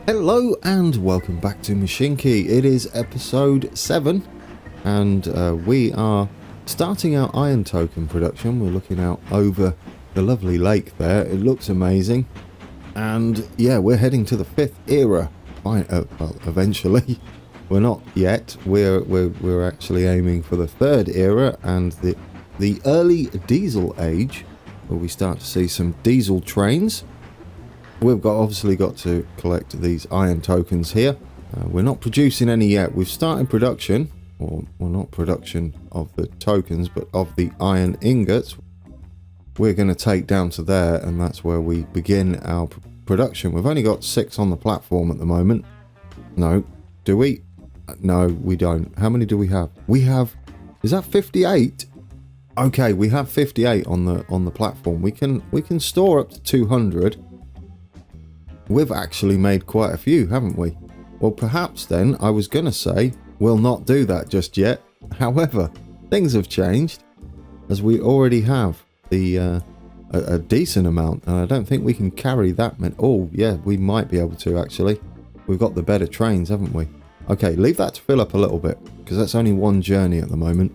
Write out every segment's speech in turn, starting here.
Hello and welcome back to Mashinky. It is episode 7 and we are starting our iron token production. We're looking out over the lovely lake there. It looks amazing. And yeah, we're heading to the 5th era. Well, eventually. We're not yet. We're actually aiming for the 3rd era and the early diesel age, where we start to see some diesel trains. We've obviously got to collect these iron tokens here. We're not producing any yet. We've started production, or well, not production of the tokens, but of the iron ingots. We're going to take down to there, and that's where we begin our production. We've only got 6 on the platform at the moment. No, do we? No, we don't. How many do we have? We have, is that 58? Okay, we have 58 on the platform. We can store up to 200. We've actually made quite a few, haven't we? Well, perhaps then, I was going to say, we'll not do that just yet. However, things have changed, as we already have the a decent amount, and I don't think we can carry that many. Oh, yeah, we might be able to, actually. We've got the better trains, haven't we? Okay, leave that to fill up a little bit, because that's only one journey at the moment.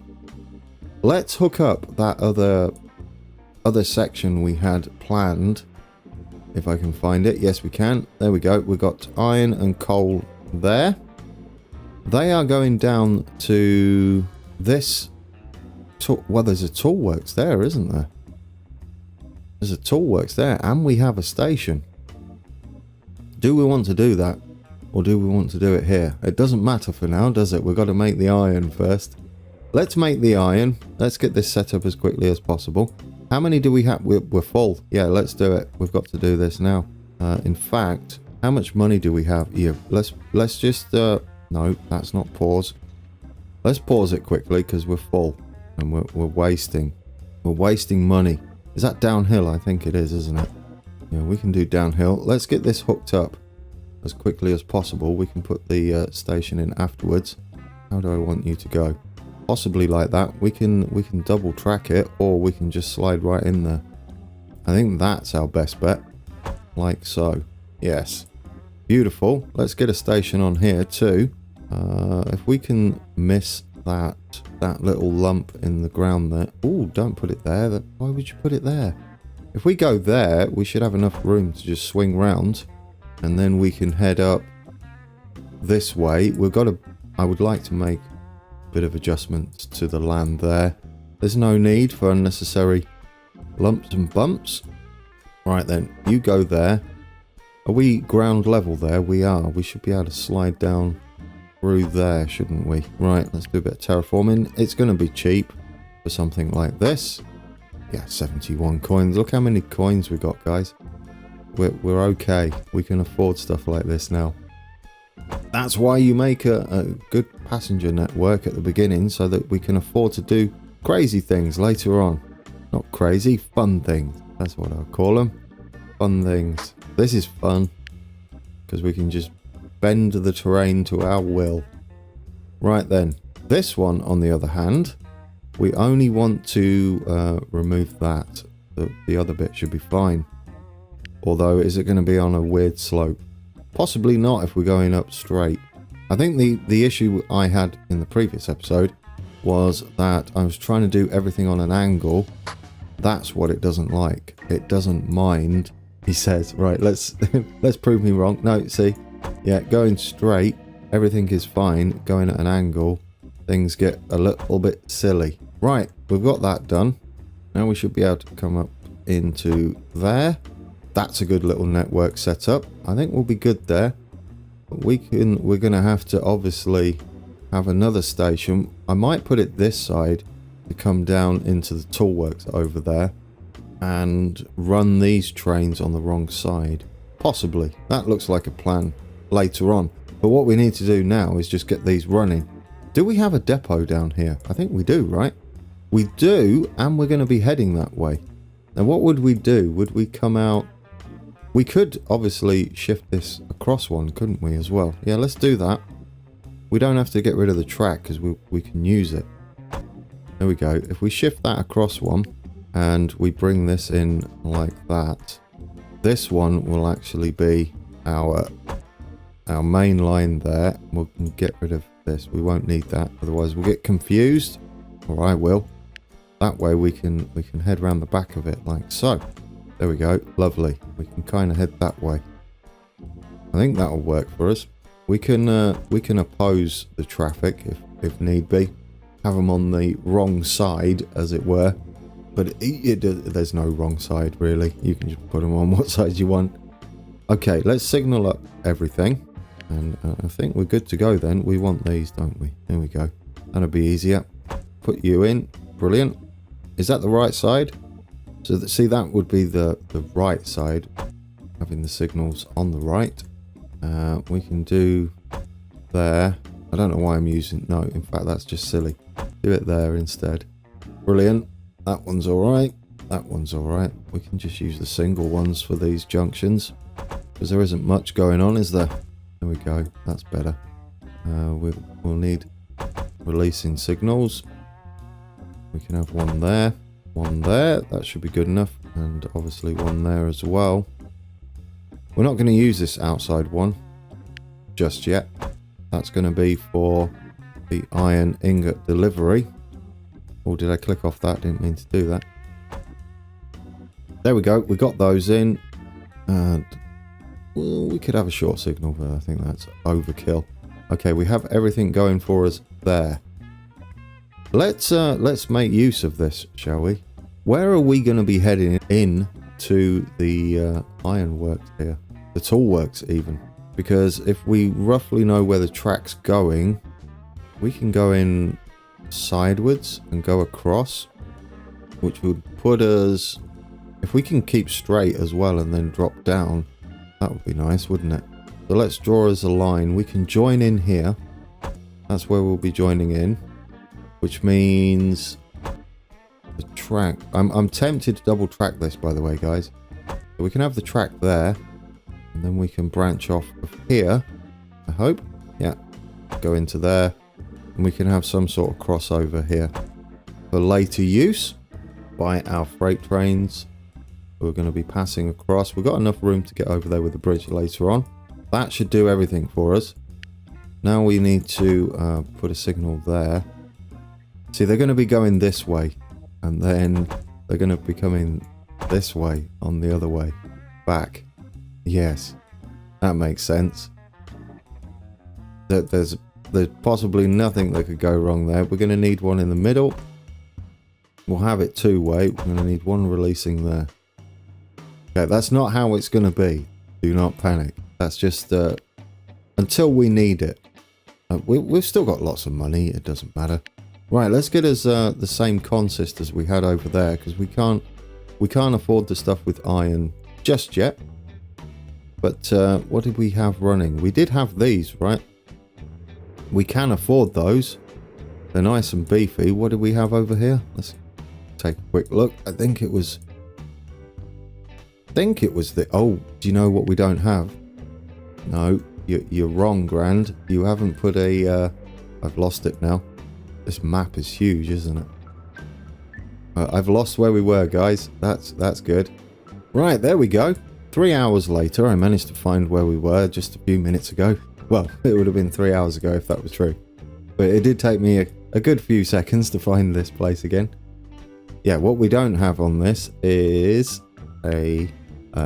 Let's hook up that other section we had planned. If I can find it. Yes, we can. There we go. We've got iron and coal there. They are going down to this. Well, there's a toolworks there, isn't there? There's a toolworks there, and we have a station. Do we want to do that? Or do we want to do it here? It doesn't matter for now, does it? We've got to make the iron first. Let's make the iron. Let's get this set up as quickly as possible. How many do we have? We're full. Yeah, let's do it. We've got to do this now. In fact, how much money do we have? Yeah, let's just no, that's not pause. Let's pause it quickly because we're full and we're wasting money. Is that downhill? I think it is, isn't it? Yeah, we can do downhill. Let's get this hooked up as quickly as possible. We can put the station in afterwards. How do I want you to go? Possibly like that. We can double track it, or we can just slide right in there. I think that's our best bet. Like so. Yes. Beautiful. Let's get a station on here too. If we can miss that little lump in the ground there. Oh, don't put it there. Why would you put it there? If we go there, we should have enough room to just swing round, and then we can head up this way. I would like to make bit of adjustments to the land there. There's no need for unnecessary lumps and bumps. Right then, you go there. Are we ground level there? We are. We should be able to slide down through there, shouldn't we? Right, let's do a bit of terraforming. It's going to be cheap for something like this. Yeah, 71 coins. Look how many coins we got, guys. We're okay. We can afford stuff like this now. That's why you make a good passenger network at the beginning, so that we can afford to do crazy things later on. Not crazy, fun things. That's what I'll call them. Fun things. This is fun because we can just bend the terrain to our will. Right then. This one, on the other hand, we only want to remove that. The other bit should be fine. Although, is it going to be on a weird slope? Possibly not if we're going up straight. I think the issue I had in the previous episode was that I was trying to do everything on an angle. That's what it doesn't like. It doesn't mind. He says, right, let's prove me wrong. No, see, yeah, going straight, everything is fine. Going at an angle, things get a little bit silly. Right, we've got that done. Now we should be able to come up into there. That's a good little network setup. I think we'll be good there. We're going to have to obviously have another station. I might put it this side to come down into the toolworks over there and run these trains on the wrong side. Possibly. That looks like a plan later on. But what we need to do now is just get these running. Do we have a depot down here? I think we do, right? We do, and we're going to be heading that way. Now, what would we do? Would we come out? We could obviously shift this across one, couldn't we, as well? Yeah, let's do that. We don't have to get rid of the track because we can use it. There we go. If we shift that across one and we bring this in like that, this one will actually be our our main line there. We can get rid of this. We won't need that, otherwise we'll get confused, or I will. That way we can head around the back of it like so. There we go. Lovely. We can kind of head that way. I think that'll work for us. We can oppose the traffic if need be. Have them on the wrong side, as it were. But there's no wrong side, really. You can just put them on what side you want. Okay, let's signal up everything. And I think we're good to go then. We want these, don't we? There we go. That'll be easier. Put you in. Brilliant. Is that the right side? So see, that would be the right side. Having the signals on the right. We can do there. I don't know why I'm using... No, in fact, that's just silly. Do it there instead. Brilliant. That one's alright. That one's alright. We can just use the single ones for these junctions. Because there isn't much going on, is there? There we go. That's better. We'll need releasing signals. We can have one there. One there. That should be good enough. And obviously one there as well. We're not going to use this outside one just yet. That's going to be for the iron ingot delivery. Or did I click off that? Didn't mean to do that. There we go. We got those in. And well, we could have a short signal, but I think that's overkill. Okay, we have everything going for us there. Let's make use of this, shall we? Where are we going to be heading in to the ironworks here? The toolworks even. Because if we roughly know where the track's going, we can go in sideways and go across, which would put us... If we can keep straight as well and then drop down, that would be nice, wouldn't it? So let's draw us a line. We can join in here. That's where we'll be joining in, which means the track... I'm tempted to double track this, by the way, guys. So we can have the track there, and then we can branch off of here, I hope. Yeah, go into there, and we can have some sort of crossover here for later use by our freight trains. We're going to be passing across. We've got enough room to get over there with the bridge later on. That should do everything for us. Now we need to put a signal there. See, they're going to be going this way, and then they're going to be coming this way on the other way back. Yes, that makes sense. There's possibly nothing that could go wrong there. We're going to need one in the middle. We'll have it two-way. We're going to need one releasing there. Okay, that's not how it's going to be. Do not panic. That's just until we need it. We've still got lots of money. It doesn't matter. Right, let's get us the same consist as we had over there, because we can't afford the stuff with iron just yet. But what did we have running? We did have these, right? We can afford those. They're nice and beefy. What did we have over here? Let's take a quick look. I think it was the... Oh, do you know what we don't have? No, you're wrong, Grand. You haven't put a... I've lost it now. This map is huge, isn't it? I've lost where we were, guys. That's good. Right, there we go. 3 hours later, I managed to find where we were just a few minutes ago. Well, it would have been 3 hours ago if that was true. But it did take me a good few seconds to find this place again. Yeah, what we don't have on this is a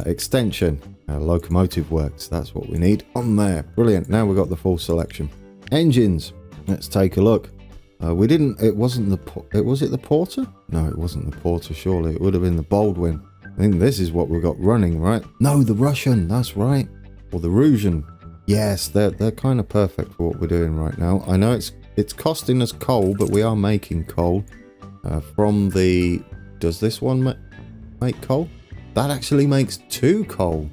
extension. Locomotive works. That's what we need on there. Brilliant. Now we've got the full selection. Engines. Let's take a look. We didn't... It wasn't the... Was it the Porter? No, it wasn't the Porter, surely. It would have been the Baldwin. I think this is what we've got running, right? No, the Russian. That's right. Or the Rusian. Yes, they're kind of perfect for what we're doing right now. I know it's costing us coal, but we are making coal from the... Does this one make coal? That actually makes 2 coal.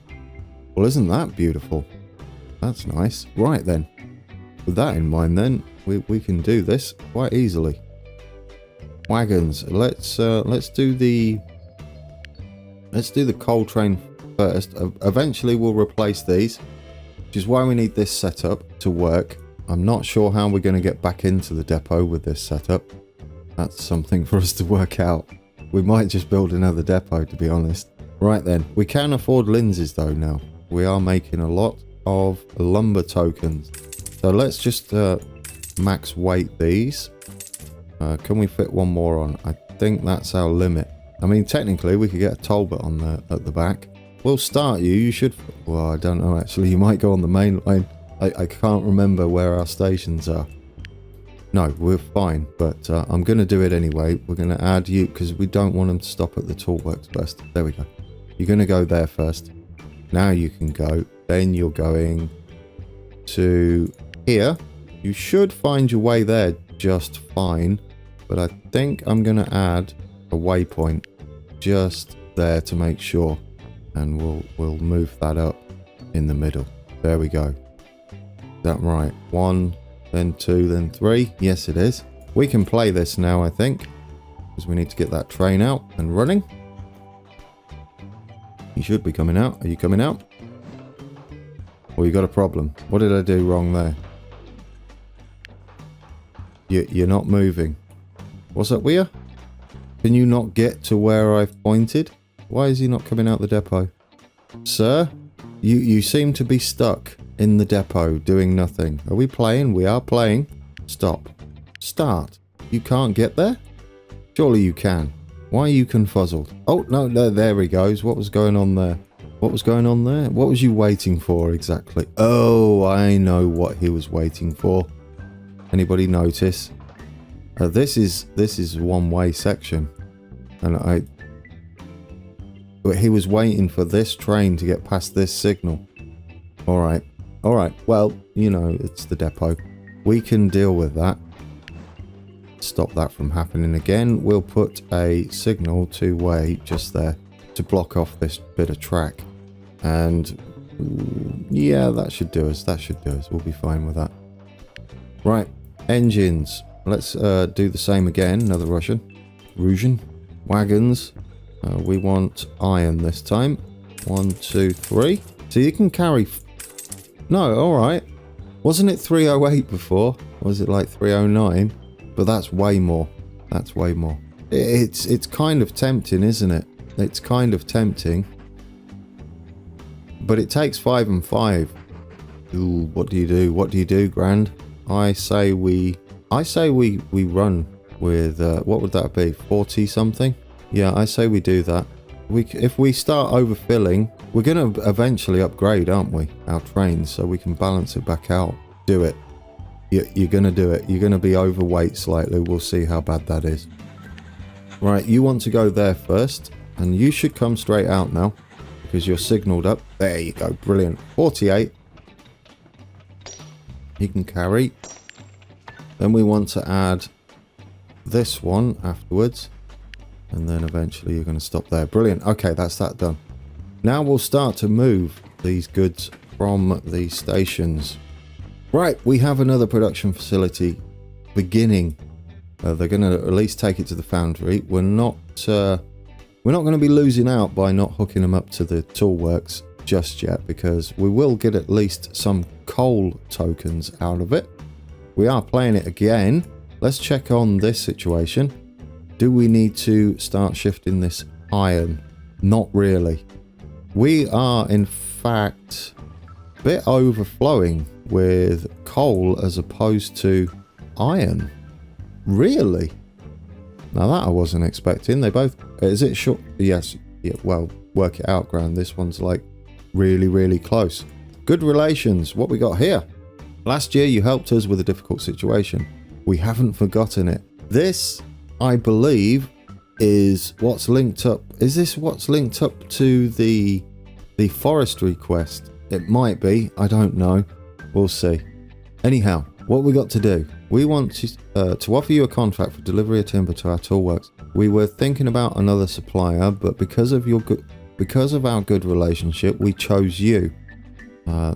Well, isn't that beautiful? That's nice. Right then. With that in mind then, we can do this quite easily. Wagons. Let's do the coal train first. Eventually we'll replace these, which is why we need this setup to work. I'm not sure how we're going to get back into the depot with this setup. That's something for us to work out. We might just build another depot, to be honest. Right then, we can afford lenses though now. We are making a lot. of lumber tokens. So let's just max weight these. Can we fit one more on? I think that's our limit. I mean, technically, we could get a tollbit on at the back. We'll start you. You should... Well, I don't know, actually. You might go on the main line. I can't remember where our stations are. No, we're fine, but I'm going to do it anyway. We're going to add you, because we don't want them to stop at the toolworks first. There we go. You're going to go there first. Now you can go. Then you're going to here. You should find your way there just fine, but I think I'm going to add a waypoint just there to make sure, and we'll move that up in the middle. There we go. Is that right? 1, then 2, then 3. Yes, it is. We can play this now, I think, because we need to get that train out and running. You should be coming out. Are you coming out? Or you got a problem? What did I do wrong there? You're not moving. What's up with you? Can you not get to where I've pointed? Why is he not coming out the depot? Sir, you seem to be stuck in the depot doing nothing. Are we playing? We are playing. Stop. Start. You can't get there? Surely you can. Why are you confuzzled? Oh, no, there he goes. What was going on there? What was going on there? What was you waiting for exactly? Oh, I know what he was waiting for. Anybody notice? This is one-way section. And he was waiting for this train to get past this signal. Alright. Alright. Well, you know, it's the depot. We can deal with that. Stop that from happening again. We'll put a signal two-way just there to block off this bit of track. And yeah, that should do us. That should do us. We'll be fine with that. Right. Engines. Let's do the same again. Another Russian. Wagons. We want iron this time. 1, 2, 3. So you can carry... No, alright. Wasn't it 308 before? Was it like 309? But that's way more. That's way more. It's kind of tempting, isn't it? It's kind of tempting. But it takes 5 and 5. Ooh, what do you do? What do you do, Grand? I say we run with what would that be? 40 something? Yeah, I say we do that. If we start overfilling, we're going to eventually upgrade, aren't we? Our trains, so we can balance it back out. Do it. You're going to do it. You're going to be overweight slightly. We'll see how bad that is. Right, you want to go there first, and you should come straight out now because you're signaled up. There you go. Brilliant. 48. You can carry. Then we want to add this one afterwards. And then eventually you're going to stop there. Brilliant. Okay, that's that done. Now we'll start to move these goods from the stations. Right, we have another production facility beginning. They're going to at least take it to the foundry. We're not going to be losing out by not hooking them up to the toolworks just yet, because we will get at least some coal tokens out of it. We are playing it again. Let's check on this situation. Do we need to start shifting this iron? Not really. We are, in fact, a bit overflowing with coal as opposed to iron. Really? Now that I wasn't expecting. They both... Is it short? Yes. Yeah, well, work it out, Grand. This one's like really, really close. Good relations. What we got here? Last year you helped us with a difficult situation. We haven't forgotten it. This... I believe is what's linked up. Is this what's linked up to the forestry quest? It might be. I don't know. We'll see. Anyhow, what we got to do? We want to offer you a contract for delivery of timber to our toolworks. We were thinking about another supplier, but because of our good relationship, we chose you.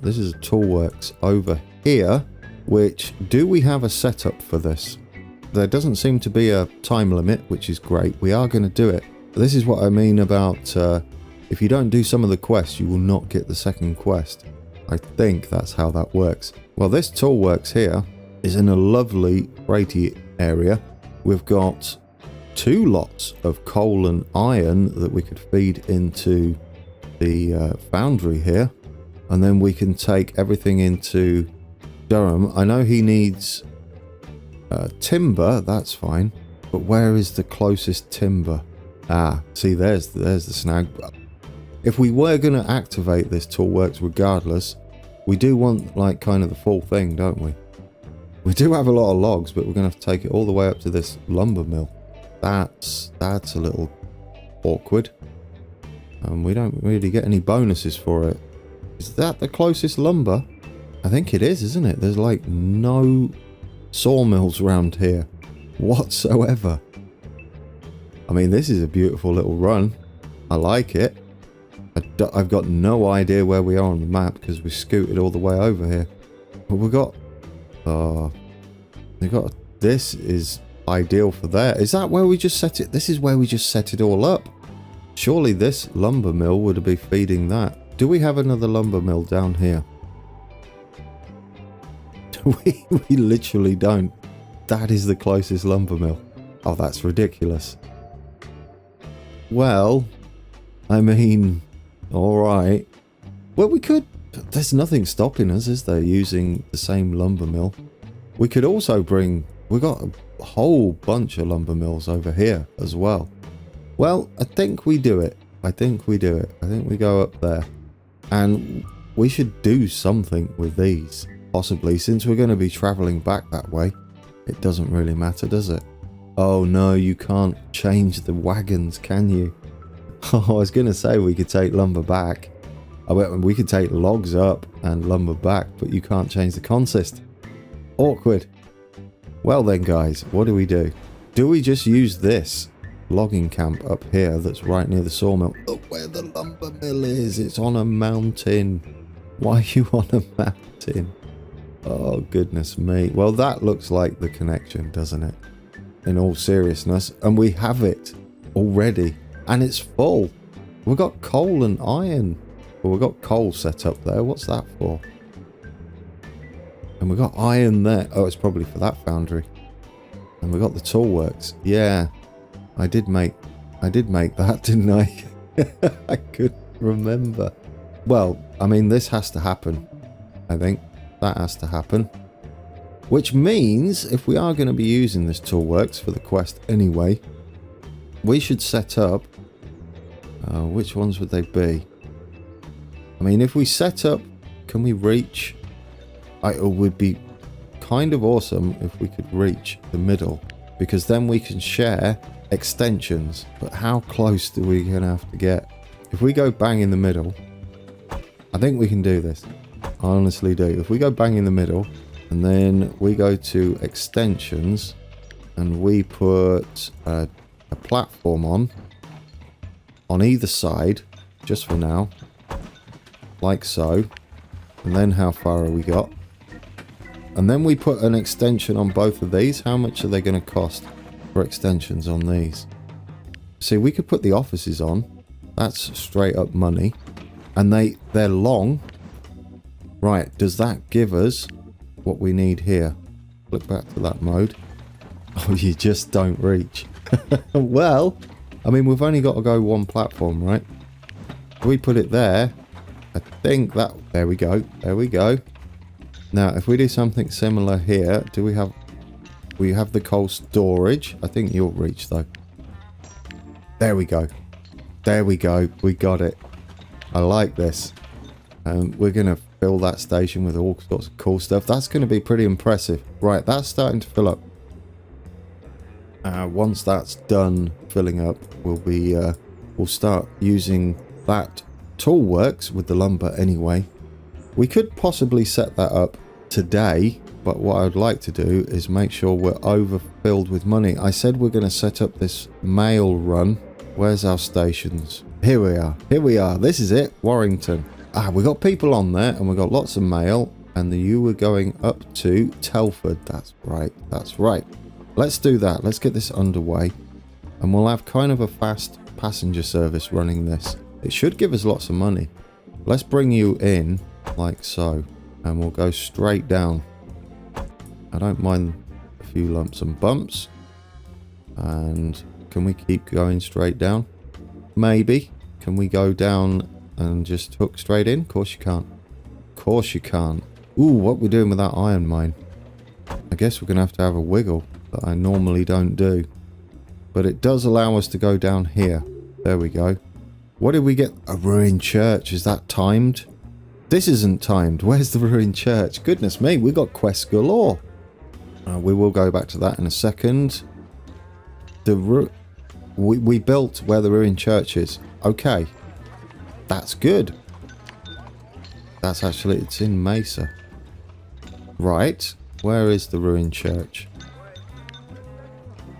This is toolworks over here. Which, do we have a setup for this? There doesn't seem to be a time limit, which is great. We are going to do it. This is what I mean about if you don't do some of the quests, you will not get the second quest. I think that's how that works. Well, this toolworks here is in a lovely freighty area. We've got 2 lots of coal and iron that we could feed into the foundry here. and then we can take everything into Durham. I know he needs timber, that's fine, but where is the closest timber? Ah, see, there's the snag. If we were going to activate this toolworks regardless, we do want like kind of the full thing, don't we? We do have a lot of logs, but we're going to have to take it all the way up to this lumber mill. That's a little awkward. And we don't really get any bonuses for it. Is that the closest lumber? I think it is, isn't it? There's like no sawmills around here whatsoever. I mean, this is a beautiful little run. I like it. I've got no idea where we are on the map because we scooted all the way over here. But we got this is ideal for there. Is that where we just set it? This is where we just set it all up. Surely this lumber mill would be feeding that. Do we have another lumber mill down here? We literally don't. That is the closest lumber mill. Oh, that's ridiculous. Well, I mean, alright. Well, we could... There's nothing stopping us, is there, using the same lumber mill? We could also bring... We've got a whole bunch of lumber mills over here as well. Well, I think we do it. I think we go up there. And we should do something with these, possibly, since we're going to be travelling back that way. It doesn't really matter, does it? Oh no, you can't change the wagons, can you? Oh, I was going to say we could take lumber back. We could take logs up and lumber back, but you can't change the consist. Awkward. Well then, guys, what do we do? Do we just use this logging camp up here that's right near the sawmill? Look where the lumber mill is. It's on a mountain. Why are you on a mountain? Oh, goodness me. Well, that looks like the connection, doesn't it? In all seriousness. And we have it already. And it's full. We've got coal and iron. Well, we've got coal set up there. What's that for? And we've got iron there. Oh, it's probably for that foundry. And we've got the toolworks. Yeah. I did make that, didn't I? I couldn't remember. Well, I mean, this has to happen. I think that has to happen. Which means, if we are going to be using this toolworks for the quest anyway, we should set up... which ones would they be? I mean, if we set up... Can we reach... It would be kind of awesome if we could reach the middle, because then we can share extensions. But how close do we going to have to get? If we go bang in the middle, I think we can do this. I honestly do. If we go bang in the middle and then we go to extensions and we put a platform on either side, just for now, like so, and then how far are we got? And then we put an extension on both of these. How much are they going to cost for extensions on these? See, we could put the offices on. That's straight up money. And they're long. Right, does that give us what we need here? Flip back to that mode. Oh, you just don't reach. Well, I mean, we've only got to go one platform, right? If we put it there, I think that... There we go. There we go. Now, if we do something similar here, do we have... We have the coal storage. I think you'll reach, though. There we go. There we go. We got it. I like this. We're going to fill that station with all sorts of cool stuff. That's going to be pretty impressive. Right, that's starting to fill up. Once that's done filling up, we'll start using that toolworks with the lumber anyway. We could possibly set that up today, but what I'd like to do is make sure we're overfilled with money. I said we're going to set up this mail run. Where's our stations? Here we are. Here we are. This is it. Warrington. We got people on there and we got lots of mail. And you were going up to Telford. That's right. That's right. Let's do that. Let's get this underway. And we'll have kind of a fast passenger service running this. It should give us lots of money. Let's bring you in like so. And we'll go straight down. I don't mind a few lumps and bumps. And can we keep going straight down? Maybe. Can we go down and just hook straight in? Of course you can't. course you can't. Ooh, what we're doing with that iron mine. I guess we're going to have a wiggle that I normally don't do. But it does allow us to go down here. There we go. What did we get? A ruined church. Is that timed? This isn't timed. Where's the ruined church? Goodness me, we got quests galore. We will go back to that in a second. We built where the ruined church is. Okay. That's good. That's actually, it's in Mesa. Right. Where is the ruined church?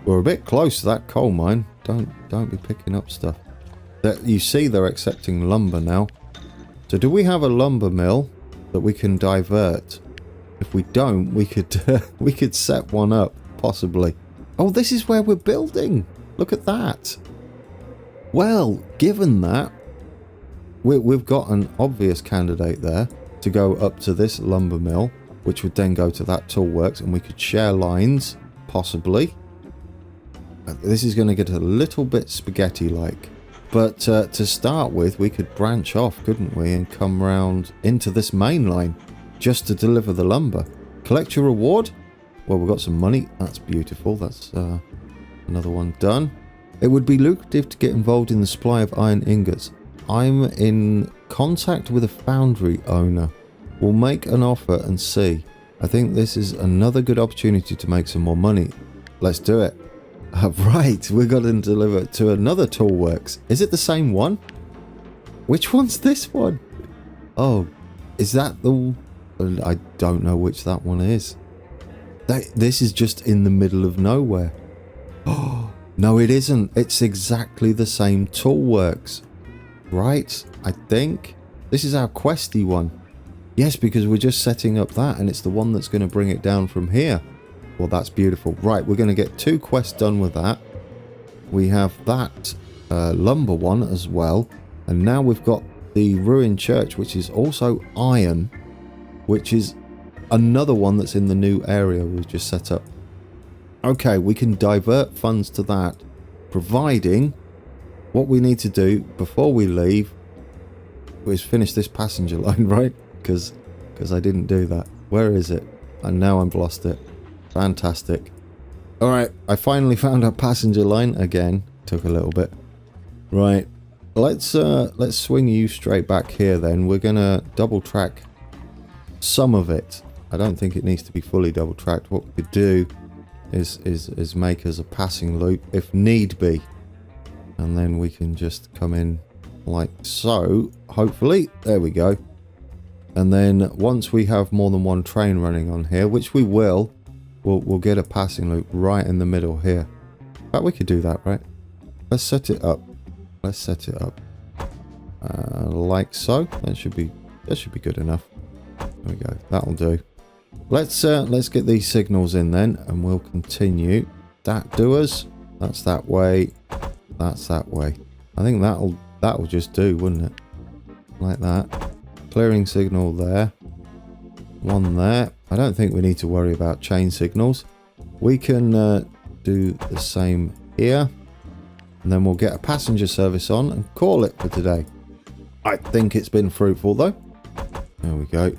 We're a bit close to that coal mine. Don't be picking up stuff. You see they're accepting lumber now. So do we have a lumber mill that we can divert? If we don't, we could set one up, possibly. Oh, this is where we're building. Look at that. Well, given that, we've got an obvious candidate there to go up to this lumber mill, which would then go to that toolworks, and we could share lines, possibly. This is going to get a little bit spaghetti-like. But to start with, we could branch off, couldn't we, and come round into this main line just to deliver the lumber. Collect your reward. Well, we've got some money. That's beautiful. That's another one done. It would be lucrative to get involved in the supply of iron ingots. I'm in contact with a foundry owner. We'll make an offer and see. I think this is another good opportunity to make some more money. Let's do it. Right, we've got to deliver to another toolworks. Is it the same one? Which one's this one? Oh, is that the... I don't know which that one is. This is just in the middle of nowhere. Oh, no it isn't. It's exactly the same toolworks. Right, I think. This is our questy one. Yes, because we're just setting up that and it's the one that's going to bring it down from here. Well, that's beautiful. Right, we're going to get 2 quests done with that. We have that lumber one as well. And now we've got the ruined church, which is also iron, which is another one that's in the new area we've just set up. Okay, we can divert funds to that, providing what we need to do before we leave is finish this passenger line, right? Because I didn't do that. Where is it? And now I've lost it. Fantastic. Alright, I finally found our passenger line again. Took a little bit. Right. Let's swing you straight back here then. We're gonna double track some of it. I don't think it needs to be fully double tracked. What we could do is make us a passing loop if need be. And then we can just come in like so. Hopefully. There we go. And then once we have more than one train running on here, which we will, we'll get a passing loop right in the middle here. In fact, we could do that, right? Let's set it up. Let's set it up like so. That should be good enough. There we go. That'll do. Let's get these signals in then, and we'll continue. That do us. That's that way. That's that way. I think that'll just do, wouldn't it? Like that. Clearing signal there. One there. I don't think we need to worry about chain signals. We can do the same here. And then we'll get a passenger service on and call it for today. I think it's been fruitful though. There we go.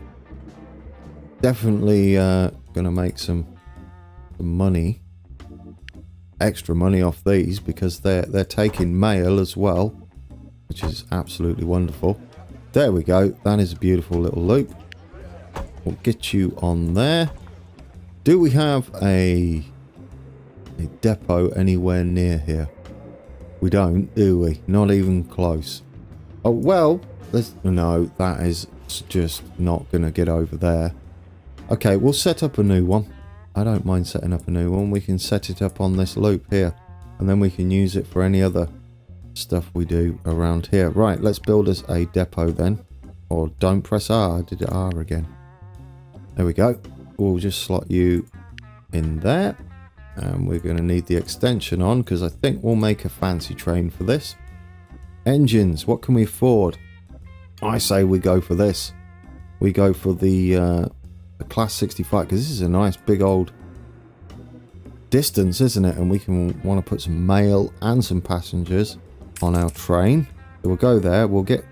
Definitely gonna make some money. Extra money off these because they're taking mail as well. Which is absolutely wonderful. There we go. That is a beautiful little loop. We'll get you on there. Do we have a depot anywhere near here? We don't, do we? Not even close. Oh, well, no, that is just not going to get over there. Okay, we'll set up a new one. I don't mind setting up a new one. We can set it up on this loop here. And then we can use it for any other stuff we do around here. Right, let's build us a depot then. Or don't press R. I did it R again. There we go. We'll just slot you in there. And we're going to need the extension on because I think we'll make a fancy train for this. Engines, what can we afford? I say we go for this. We go for the Class 65 because this is a nice big old distance, isn't it? And we can want to put some mail and some passengers on our train. So we'll go there. We'll get...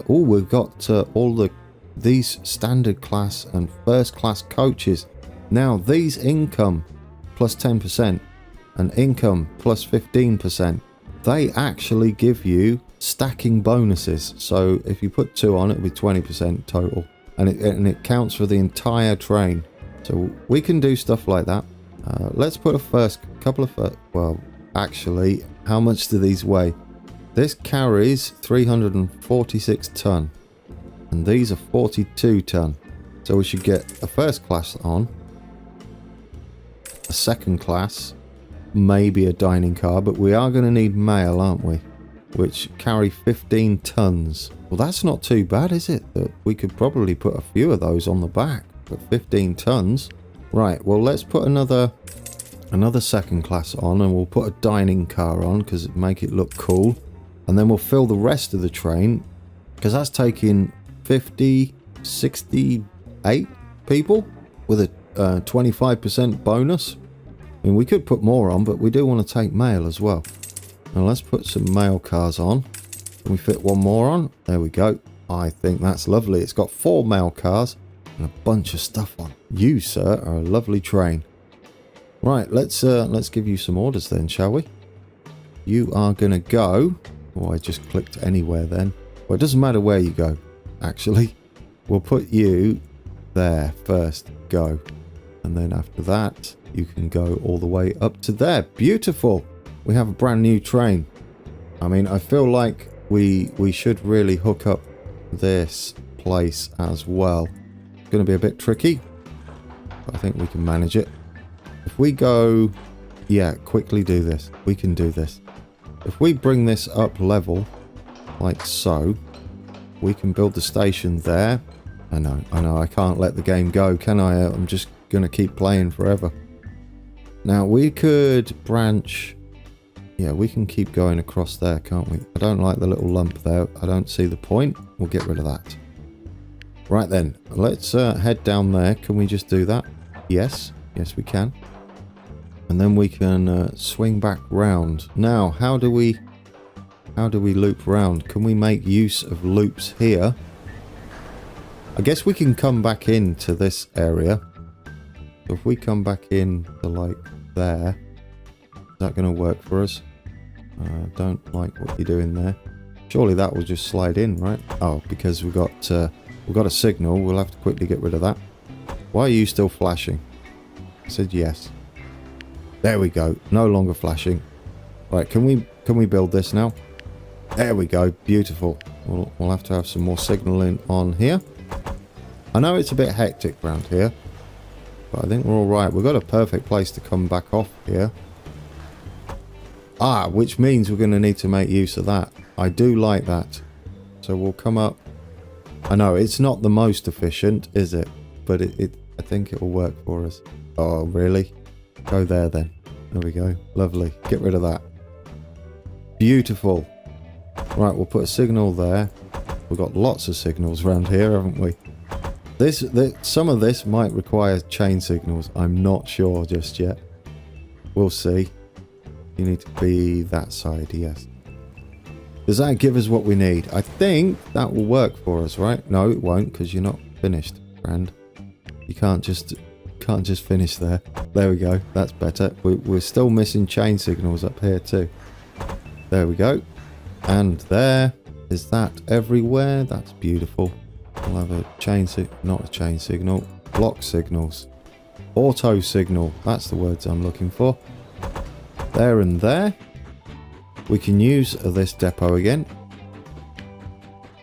we've got all the these standard class and first class coaches. Now these income plus 10% and income plus 15%, they actually give you stacking bonuses. So if you put 2 on, it'll be 20% total, and it counts for the entire train. So we can do stuff like that. Let's put a couple of well, actually, how much do these weigh? This carries 346 ton, and these are 42 ton. So we should get a first class on, a second class, maybe a dining car, but we are going to need mail, aren't we? Which carry 15 tons. Well, that's not too bad, is it? That we could probably put a few of those on the back, but 15 tons. Right, well, let's put another second class on, and we'll put a dining car on because it make it look cool. And then we'll fill the rest of the train, because that's taking 68 people with a 25% bonus. I mean, we could put more on, but we do want to take mail as well. Now let's put some mail cars on. Can we fit one more on? There we go. I think that's lovely. It's got 4 mail cars and a bunch of stuff on. You, sir, are a lovely train. Right, let's give you some orders then, shall we? You are gonna go. Oh, I just clicked anywhere then. Well, it doesn't matter where you go, actually. We'll put you there first. Go. And then after that, you can go all the way up to there. Beautiful. We have a brand new train. I mean, I feel like we should really hook up this place as well. It's going to be a bit tricky, but I think we can manage it. If we go, yeah, quickly do this. We can do this. If we bring this up level, like so, we can build the station there. I know, I can't let the game go, can I? I'm just going to keep playing forever. Now, we could branch. Yeah, we can keep going across there, can't we? I don't like the little lump there. I don't see the point. We'll get rid of that. Right then, let's head down there. Can we just do that? Yes. Yes, we can. And then we can swing back round. Now, how do we loop round? Can we make use of loops here? I guess we can come back into this area. So if we come back in to like there, is that going to work for us? Don't like what you're doing there. Surely that will just slide in, right? Oh, because we've got a signal. We'll have to quickly get rid of that. Why are you still flashing? I said yes. There we go. No longer flashing. Right, can we build this now? There we go. Beautiful. We'll have to have some more signaling on here. I know it's a bit hectic around here, but I think we're all right. We've got a perfect place to come back off here. Ah, which means we're going to need to make use of that. I do like that. So we'll come up. I know it's not the most efficient, is it? But I think it will work for us. Oh, really? Go there then. There we go. Lovely. Get rid of that. Beautiful. Right, we'll put a signal there. We've got lots of signals around here, haven't we? Some of this might require chain signals. I'm not sure just yet. We'll see. You need to be that side, yes. Does that give us what we need? I think that will work for us, right? No, it won't, because you're not finished, friend. You can't just finish there. There we go. That's better. We're still missing chain signals up here too. There we go. And there. Is that everywhere? That's beautiful. We'll have a chain signal, not a chain signal. Block signals. Auto signal. That's the words I'm looking for. There and there. We can use this depot again.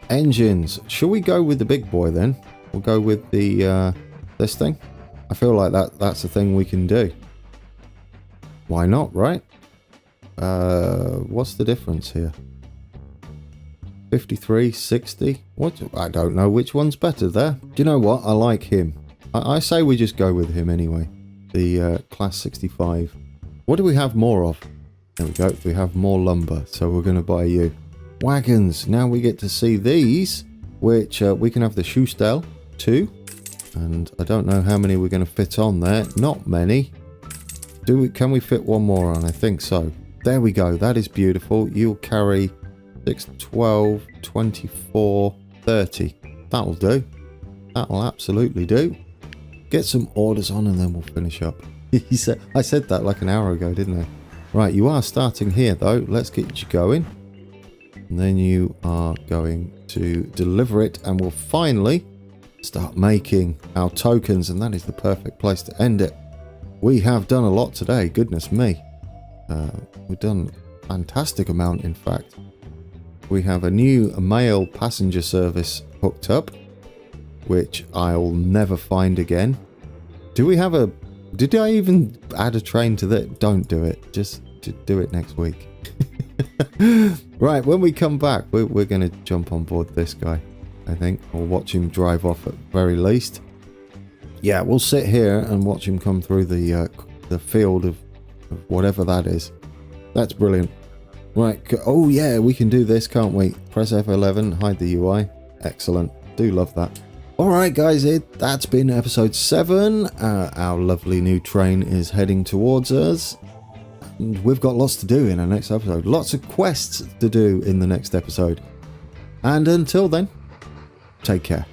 Engines. Shall we go with the big boy then? We'll go with the this thing. I feel like that's a thing we can do. Why not, right? What's the difference here? 53, 60? What? I don't know which one's better there. Do you know what? I like him. I say we just go with him anyway. The Class 65. What do we have more of? There we go. We have more lumber, so we're going to buy you. Wagons. Now we get to see these, which we can have the Schustel 2. And I don't know how many we're going to fit on there. Not many. Can we fit one more on? I think so. There we go. That is beautiful. You'll carry 6, 12, 24, 30. That'll do. That'll absolutely do. Get some orders on and then we'll finish up. I said that like an hour ago, didn't I? Right, you are starting here though. Let's get you going. And then you are going to deliver it and we'll finally start making our tokens, and that is the perfect place to end it. We have done a lot today, goodness me. We've done a fantastic amount, in fact. We have a new mail passenger service hooked up, which I'll never find again. Did I even add a train to that? Don't do it. Just do it next week. Right, when we come back, we're going to jump on board this guy, I think, or watch him drive off at very least. Yeah, we'll sit here and watch him come through the field of whatever that is. That's brilliant. Right, oh yeah, we can do this, can't we? Press F11, hide the UI. Excellent, do love that. Alright guys, that's been episode 7. Our lovely new train is heading towards us. And we've got lots to do in our next episode. Lots of quests to do in the next episode. And until then, take care.